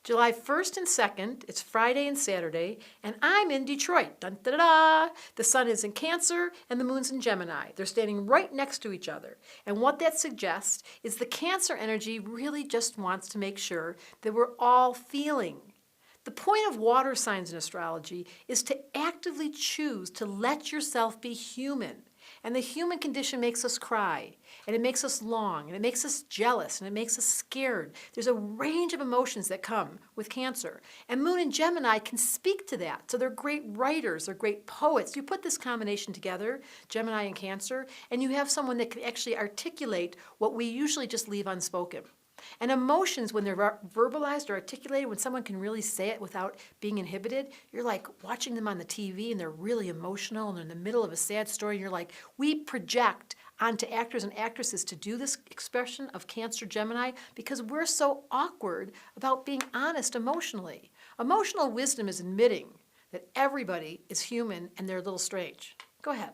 July 1st and 2nd, it's Friday and Saturday, and I'm in Detroit. Dun, da, da, da. The sun is in Cancer and the moon's in Gemini. They're standing right next to each other. And what that suggests is the Cancer energy really just wants to make sure that we're all feeling. The point of water signs in astrology is to actively choose to let yourself be human. And the human condition makes us cry, and it makes us long, and it makes us jealous, and it makes us scared. There's a range of emotions that come with Cancer. And Moon and Gemini can speak to that. So they're great writers, they're great poets. You put this combination together, Gemini and Cancer, and you have someone that can actually articulate what we usually just leave unspoken. And emotions, when they're verbalized or articulated, when someone can really say it without being inhibited, you're like watching them on the TV and they're really emotional and they're in the middle of a sad story. And you're like, we project onto actors and actresses to do this expression of Cancer Gemini because we're so awkward about being honest emotionally. Emotional wisdom is admitting that everybody is human and they're a little strange. Go ahead.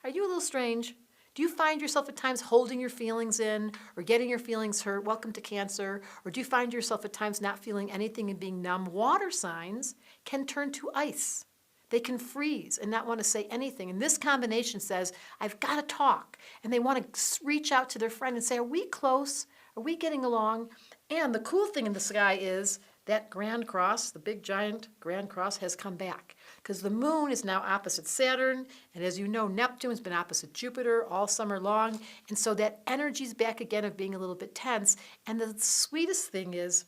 Are you a little strange? Do you find yourself at times holding your feelings in or getting your feelings hurt? Welcome to Cancer. Or do you find yourself at times not feeling anything and being numb? Water signs can turn to ice. They can freeze and not want to say anything. And this combination says, I've got to talk. And they want to reach out to their friend and say, are we close? Are we getting along? And the cool thing in the sky is that Grand Cross, the big giant Grand Cross, has come back. Because the moon is now opposite Saturn, and as you know, Neptune's been opposite Jupiter all summer long, and so that energy's back again of being a little bit tense. And the sweetest thing is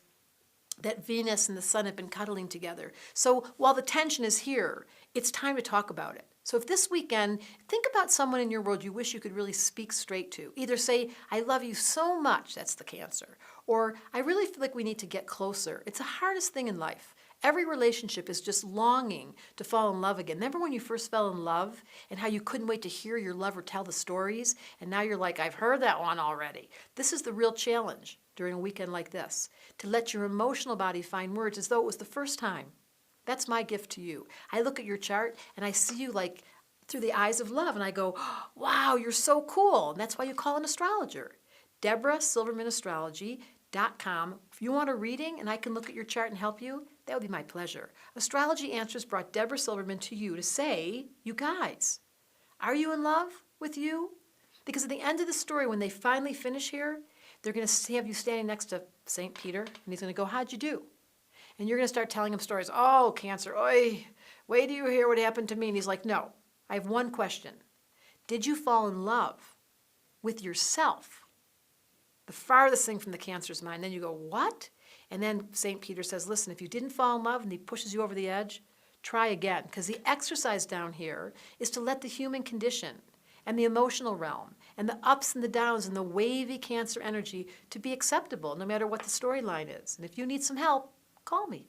that Venus and the Sun have been cuddling together. So while the tension is here, it's time to talk about it. So if this weekend, think about someone in your world you wish you could really speak straight to. Either say, I love you so much, that's the Cancer, or I really feel like we need to get closer. It's the hardest thing in life. Every relationship is just longing to fall in love again. Remember when you first fell in love and how you couldn't wait to hear your lover tell the stories? And now you're like, I've heard that one already. This is the real challenge during a weekend like this, to let your emotional body find words as though it was the first time. That's my gift to you. I look at your chart and I see you like through the eyes of love and I go, wow, you're so cool. And that's why you call an astrologer. Debra, SilvermanAstrology.com. If you want a reading and I can look at your chart and help you, that would be my pleasure. Astrology Answers brought Debra Silverman to you to say, you guys, are you in love with you? Because at the end of the story, when they finally finish here, they're going to have you standing next to St. Peter, and he's going to go, how'd you do? And you're going to start telling him stories. Oh, Cancer, oi, wait till you hear what happened to me. And he's like, no, I have one question. Did you fall in love with yourself? The farthest thing from the Cancer's mind. Then you go, what? And then St. Peter says, listen, if you didn't fall in love and he pushes you over the edge, try again. Because the exercise down here is to let the human condition and the emotional realm and the ups and the downs and the wavy Cancer energy to be acceptable no matter what the storyline is. And if you need some help, call me.